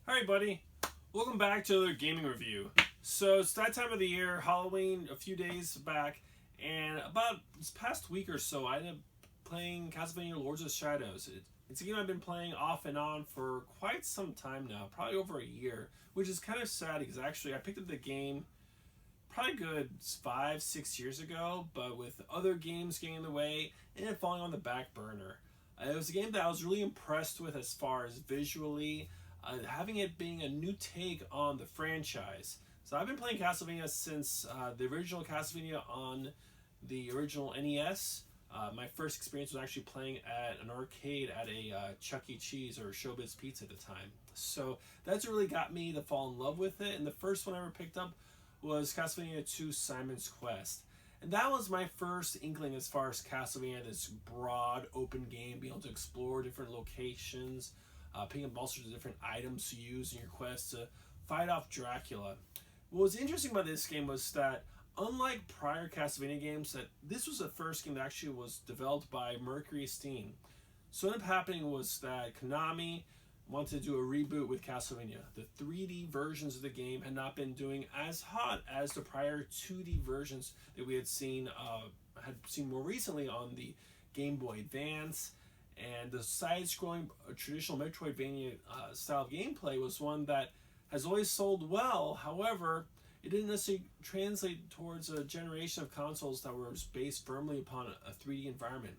Hi everybody, welcome back to another gaming review. So it's that time of the year, Halloween, a few days back, and about this past week or so I ended up playing Castlevania Lords of Shadows. It's a game I've been playing off and on for quite some time now, probably over a year, which is kind of sad because actually I picked up the game probably good 5-6 years ago, but with other games getting in the way and it falling on the back burner. It was a game that I was really impressed with as far as visually, having it being a new take on the franchise. So I've been playing Castlevania since the original Castlevania on the original NES. My first experience was actually playing at an arcade at a Chuck E. Cheese or Showbiz Pizza at the time. So that's really got me to fall in love with it. And the first one I ever picked up was Castlevania 2 Simon's Quest. And that was my first inkling as far as Castlevania, this broad open game, being able to explore different locations, picking up all sorts of different items to use in your quest to fight off Dracula. What was interesting about this game was that, unlike prior Castlevania games, that this was the first game that actually was developed by Mercury Steam. So what ended up happening was that Konami wanted to do a reboot with Castlevania. The 3D versions of the game had not been doing as hot as the prior 2D versions that we had seen more recently on the Game Boy Advance. And the side-scrolling traditional Metroidvania style of gameplay was one that has always sold well. However, it didn't necessarily translate towards a generation of consoles that were based firmly upon a 3D environment.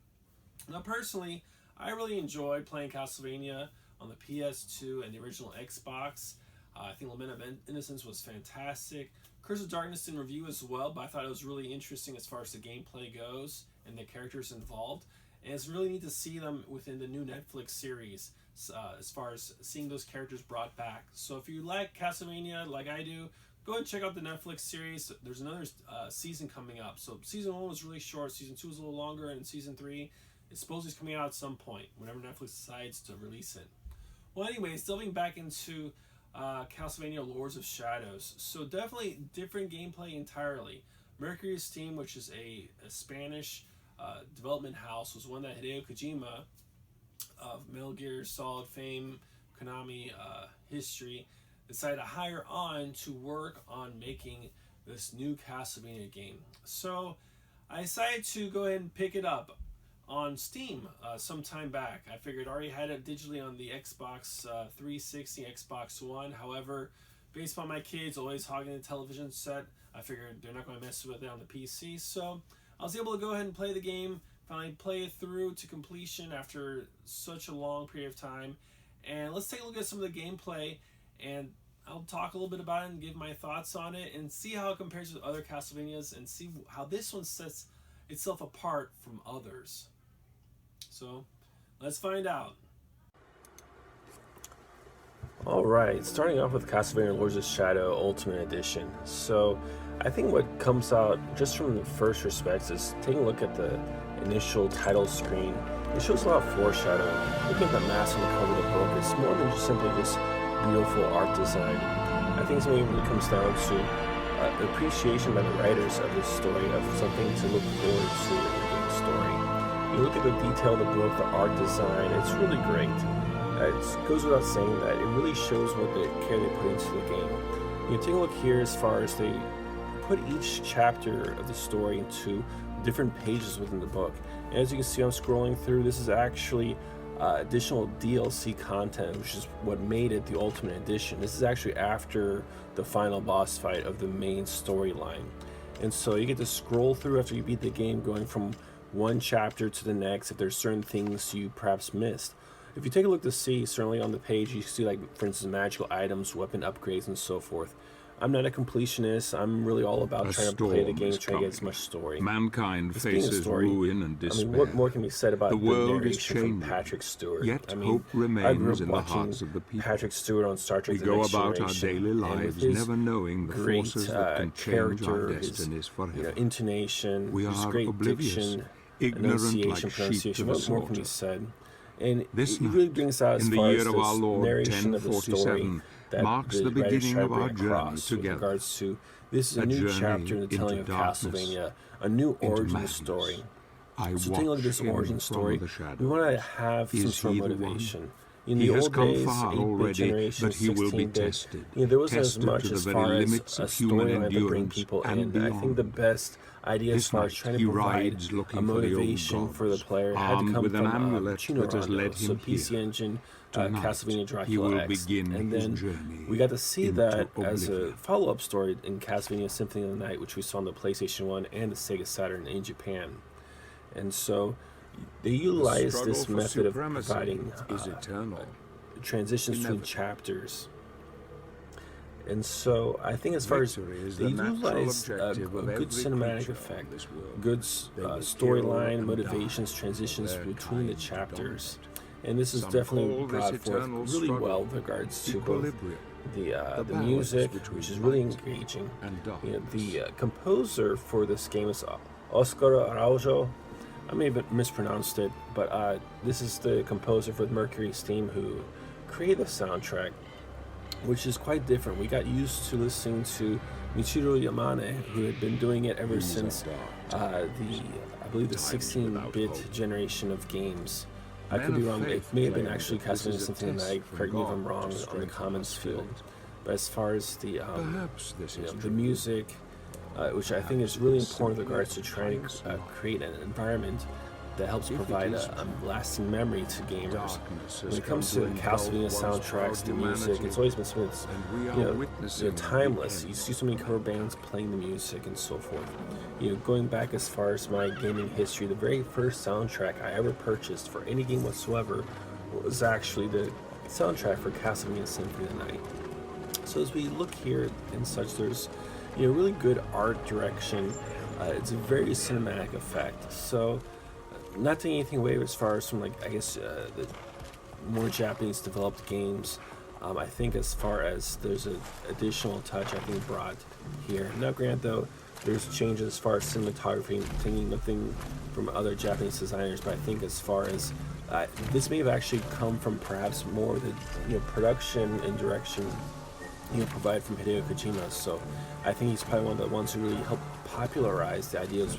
Now, personally, I really enjoyed playing Castlevania on the PS2 and the original Xbox. I think Lament of Innocence was fantastic. Curse of Darkness didn't review as well, but I thought it was really interesting as far as the gameplay goes and the characters involved. And it's really neat to see them within the new Netflix series as far as seeing those characters brought back. So if you like Castlevania like I do, go ahead and check out the Netflix series. There's another season coming up. So season 1 was really short, season 2 was a little longer, and season 3 is supposedly coming out at some point, whenever Netflix decides to release it. Well, anyways, delving back into Castlevania Lords of Shadows. So definitely different gameplay entirely. Mercury Steam, which is a Spanish development house, was one that Hideo Kojima of Metal Gear Solid fame, Konami history, decided to hire on to work on making this new Castlevania game. So I decided to go ahead and pick it up on Steam some time back. I figured I already had it digitally on the Xbox 360, Xbox One. However, based on my kids always hogging the television set, I figured they're not going to mess with it on the PC. So I was able to go ahead and play the game, finally play it through to completion after such a long period of time. And let's take a look at some of the gameplay, and I'll talk a little bit about it and give my thoughts on it and see how it compares with other Castlevanias and see how this one sets itself apart from others. So, let's find out. Alright, starting off with Castlevania Lords of Shadow Ultimate Edition. So, I think what comes out just from the first respects is taking a look at the initial title screen. It shows a lot of foreshadowing. Looking at the mask on the cover of the book, it's more than just simply this beautiful art design. I think something really comes down to appreciation by the writers of this story, of something to look forward to in the game story. You look at the detail of the book, the art design, it's really great. It goes without saying that it really shows what the care they put into the game. You take a look here as far as they put each chapter of the story into different pages within the book. And as you can see, I'm scrolling through, this is actually additional DLC content, which is what made it the Ultimate Edition. This is actually after the final boss fight of the main storyline. And so you get to scroll through after you beat the game, going from one chapter to the next if there's certain things you perhaps missed. If you take a look to see, certainly on the page you see, like, for instance, magical items, weapon upgrades, and so forth. I'm not a completionist. I'm really all about trying to play the game, trying to get as much story. Mankind faces ruin and despair. I mean, what more can be said about the world is narration changing, from Patrick Stewart? Yet I mean, hope remains in the hearts of the people. Patrick Stewart on Star Trek: We The go Next about our Generation, daily lives never knowing the great, forces that can change our character, destinies forever. his, intonation, We his are great oblivious, diction, ignorant enunciation, like sheep to pronunciation. the What more can slaughter. be said? And This it really brings out as in the far year as of our this Lord narration of the story 1047 that marks the writers beginning try to of our bring journey across with together. regards to this is a A new journey chapter in the telling into of darkness, Castlevania, a new origin madness. story. I So taking a look at this watch him origin from story, the shadows. we want to have some Is sort he of the one? motivation. In He the has old come days, far 8-bit already, generation, but he will be 16-bit, tested. there wasn't as Tested much to the as very far as limits a of human storyline to bring endurance people and in. I think the beyond. best idea as This far as night trying he to provide rides a looking for the old motivation for the gods, player had to armed come with an from amulet Chino that has Rondo, led so him PC here. Engine, Tonight, Castlevania he Dracula will X, begin and his then journey we got to see into that as a oblivion. follow-up story in Castlevania Symphony of the Night, which we saw on the PlayStation 1 and the Sega Saturn in Japan. And so they utilize this method of providing transitions between chapters. And so I think as far as they utilize a good cinematic effect, good storyline, motivations, transitions between the chapters. And this is definitely brought forth really well with regards to both the music, which is really engaging. The composer for this game is Oscar Araujo. I may have mispronounced it, but this is the composer for Mercury Steam who created the soundtrack, which is quite different. We got used to listening to Michiru Yamane, who had been doing it ever since I believe the 16-bit generation of games. I could be wrong. It may have been actually Castlevania Symphony of the Night. Correct me if I'm wrong on the comments field. But as far as the the music, which I think is really important with regards to trying to create an environment that helps provide a lasting memory to gamers. When it comes to the Castlevania soundtracks, the music, it's always been something that's timeless. You see so many cover bands playing the music and so forth. Going back as far as my gaming history, the very first soundtrack I ever purchased for any game whatsoever was actually the soundtrack for Castlevania Symphony of the Night. So as we look here and such, there's really good art direction. It's a very cinematic effect. So not taking anything away as far as from the more Japanese developed games. I think as far as there's an additional touch I think brought here. Now granted though, there's changes as far as cinematography, taking nothing from other Japanese designers, but I think as far as this may have actually come from perhaps more of the production and direction provided from Hideo Kojima. So I think he's probably one of the ones who really helped popularize the idea of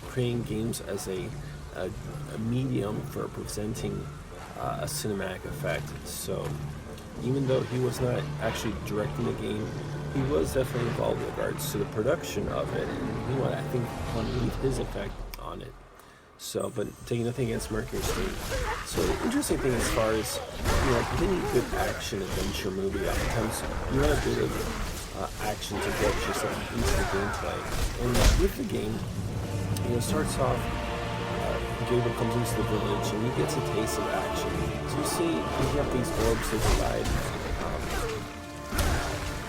creating games as a medium for presenting a cinematic effect. So even though he was not actually directing the game, he was definitely involved with regards to the production of it, and I think wanted to leave his effect on it. So, but taking nothing against Mercury Steam. So, interesting thing as far as like any good action adventure movie, oftentimes you want a bit of action to get yourself into the gameplay. And with the game, it starts off. Gabriel comes into the village and he gets a taste of action. So you see, you have these orbs that provide.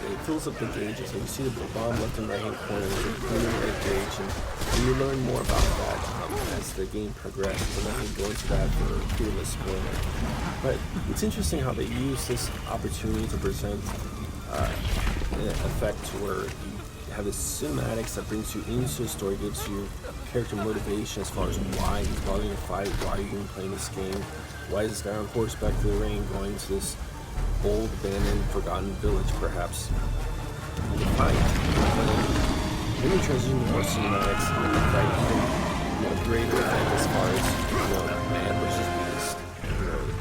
It fills up the gauges. So you see the bomb left and right hand corners, the blue and red gauge, and you learn more about that as the game progresses. I'm not going to go into that for fear of a spoiler. But it's interesting how they use this opportunity to present an effect to where you have this cinematics that brings you into the story, gives you character motivation as far as why he's bothering to fight, why are you even playing this game, why is this guy on horseback through the rain going to this old, abandoned, forgotten village, perhaps, to fight. Then we transition to more cinematics, fight, greater effect as far as man versus beast,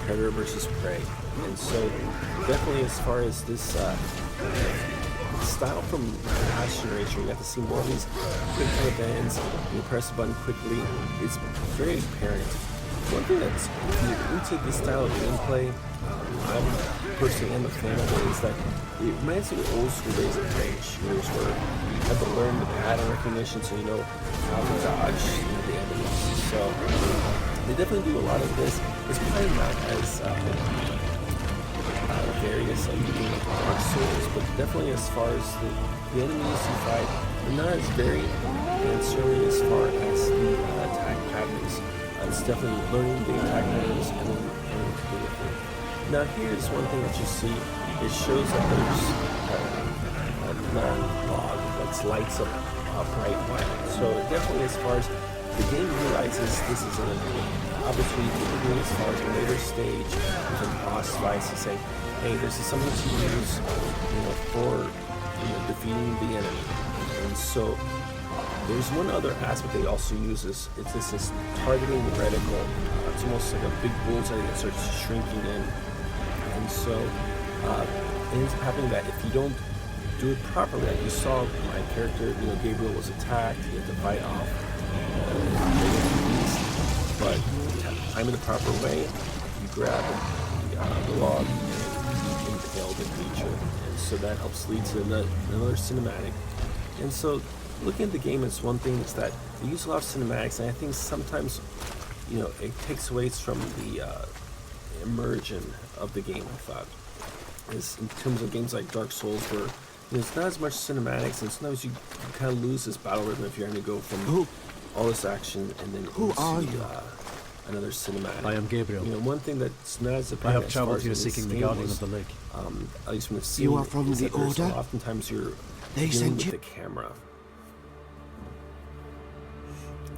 predator versus prey, and so definitely as far as this. Style from past generation, you have to see more of these quick kind of bands. You press the button quickly. It's very apparent. One thing that's into this style of gameplay, I'm personally am a fan of it, is that it reminds me of old school days of Rage, where you have to learn the pattern recognition so you know how to dodge the enemies. So they definitely do a lot of this. It's probably not as various like Dark Souls, but definitely as far as the enemies you fight, they're not as varied and certainly as far as the attack patterns. It's definitely learning the attack patterns and then learning to do with it. Now here's one thing that you see. It shows that there's a long log that lights up bright white. So definitely as far as the game realizes this is an opportunity to do as far as a later stage with a boss fight to say, hey, this is something to use, for defeating the enemy. And so there's one other aspect they also use is this targeting reticle. It's almost like a big bullseye that starts shrinking in. And so it ends up happening that if you don't do it properly, like you saw my character, Gabriel was attacked, he had to fight off beast, but time in the proper way, you grab the log and you impale the creature, and so that helps lead to another cinematic. And so looking at the game, it's one thing is that they use a lot of cinematics, and I think sometimes it takes away from the immersion of the game. I thought is in terms of games like Dark Souls, where there's not as much cinematics, and sometimes you kind of lose this battle rhythm if you're going to go from all this action and then into another cinematic. I am Gabriel. One thing that's not as I have traveled here seeking the Guardian of the Lake. At least from the scene, you are from the Order? Oftentimes you're They dealing sent with you. the camera.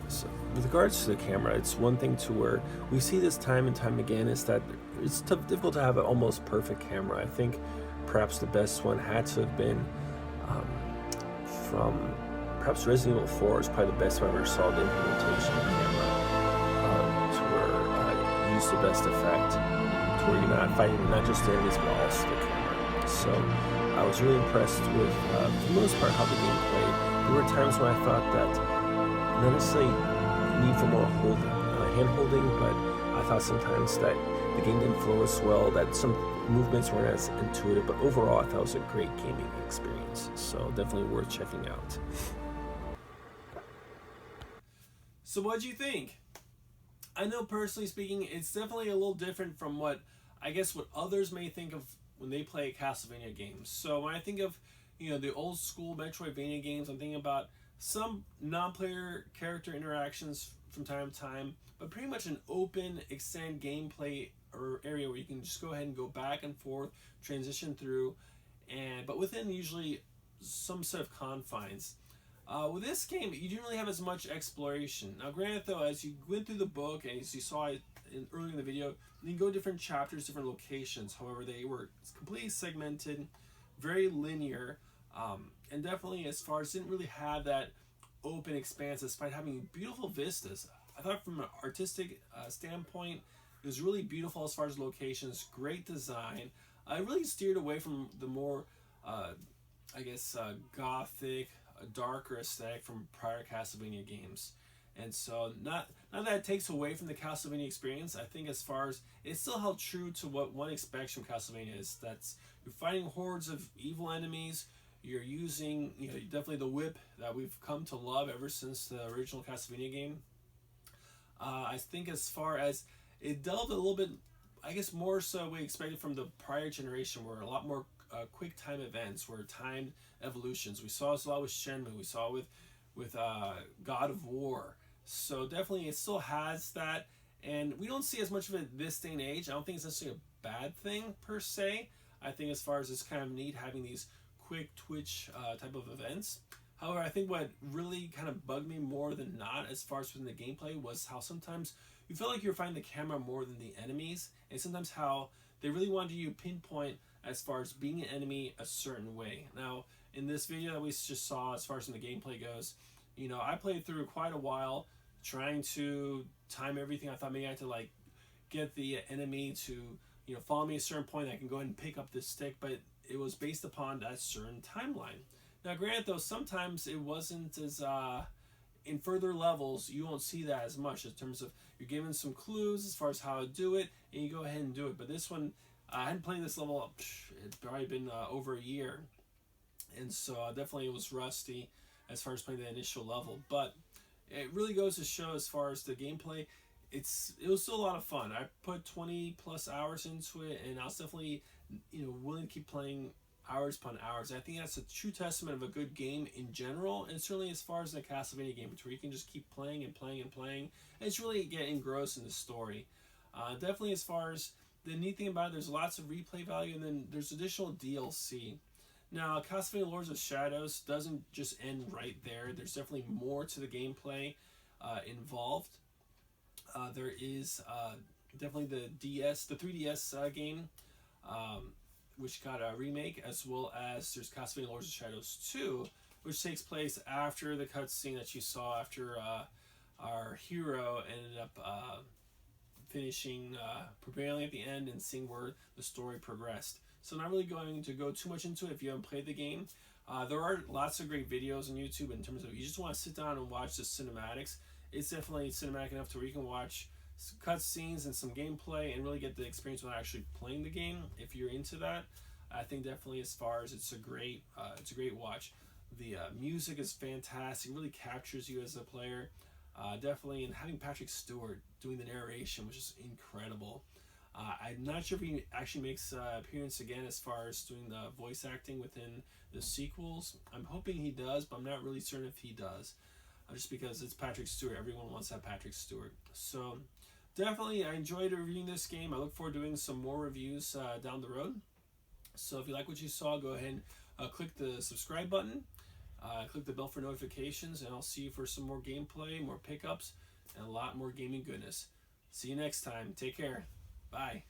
So, with regards to the camera, it's one thing to where we see this time and time again is that it's difficult to have an almost perfect camera. I think perhaps the best one had to have been from perhaps Resident Evil 4 is probably the best one I ever saw the implementation of camera to where you use the best effect to where you're not fighting not just the enemies but also the camera. So I was really impressed with for the most part how the game played. There were times when I thought that not necessarily need for more hand holding, but I thought sometimes that the game didn't flow as well, that some movements weren't as intuitive, but overall I thought it was a great gaming experience, so definitely worth checking out. So what'd you think? I know personally speaking, it's definitely a little different from what others may think of when they play Castlevania games. So when I think of, the old school Metroidvania games, I'm thinking about some non-player character interactions from time to time, but pretty much an open, extended gameplay or area where you can just go ahead and go back and forth, transition through, but within usually some set of confines. With this game, you didn't really have as much exploration. Now, granted, though, as you went through the book and as you saw it earlier in the video, you can go different chapters, different locations. However, they were completely segmented, very linear, and definitely as far as didn't really have that open expanse despite having beautiful vistas. I thought from an artistic standpoint, it was really beautiful as far as locations, great design. I really steered away from the more, gothic, darker aesthetic from prior Castlevania games. And so, not that it takes away from the Castlevania experience, I think as far as it still held true to what one expects from Castlevania is that's you're fighting hordes of evil enemies, you're using, definitely the whip that we've come to love ever since the original Castlevania game. I think as far as it delved a little bit, I guess more so we expected from the prior generation, where a lot more quick time events, were timed evolutions. We saw this a lot with Shenmue, we saw with God of War. So definitely it still has that, and we don't see as much of it this day and age. I don't think it's necessarily a bad thing per se. I think as far as it's kind of neat having these quick twitch type of events. However, I think what really kind of bugged me more than not as far as within the gameplay was how sometimes you felt like you were fighting the camera more than the enemies, and sometimes how they really wanted you to pinpoint as far as being an enemy a certain way. Now, in this video that we just saw, as far as in the gameplay goes, I played through quite a while trying to time everything. I thought maybe I had to get the enemy to follow me a certain point. I can go ahead and pick up this stick, but it was based upon that certain timeline. Now, granted, though, sometimes it wasn't as in further levels you won't see that as much in terms of you're given some clues as far as how to do it, and you go ahead and do it. But this one, I hadn't played this level. It's probably been over a year, and so definitely it was rusty as far as playing the initial level. But it really goes to show as far as the gameplay, it was still a lot of fun. I put 20 plus hours into it, and I was definitely willing to keep playing hours upon hours. I think that's a true testament of a good game in general, and certainly as far as the Castlevania game, where you can just keep playing and playing and playing, and it's really get engrossed in the story. Definitely as far as the neat thing about it, there's lots of replay value, and then there's additional DLC. Now, Castlevania Lords of Shadows doesn't just end right there. There's definitely more to the gameplay involved. There is definitely the 3DS game, which got a remake, as well as there's Castlevania Lords of Shadows 2, which takes place after the cutscene that you saw after our hero ended up finishing, prevailing at the end, and seeing where the story progressed. So I'm not really going to go too much into it if you haven't played the game. There are lots of great videos on YouTube in terms of you just want to sit down and watch the cinematics. It's definitely cinematic enough to where you can watch cutscenes and some gameplay and really get the experience without actually playing the game. If you're into that, I think definitely as far as it's a great watch. The music is fantastic. It really captures you as a player. Definitely, and having Patrick Stewart doing the narration was just incredible. I'm not sure if he actually makes appearance again as far as doing the voice acting within the sequels. I'm hoping he does, but I'm not really certain if he does. Just because it's Patrick Stewart. Everyone wants to have Patrick Stewart. So definitely, I enjoyed reviewing this game. I look forward to doing some more reviews down the road. So if you like what you saw, go ahead and click the subscribe button. Click the bell for notifications, and I'll see you for some more gameplay, more pickups, and a lot more gaming goodness. See you next time. Take care. Bye.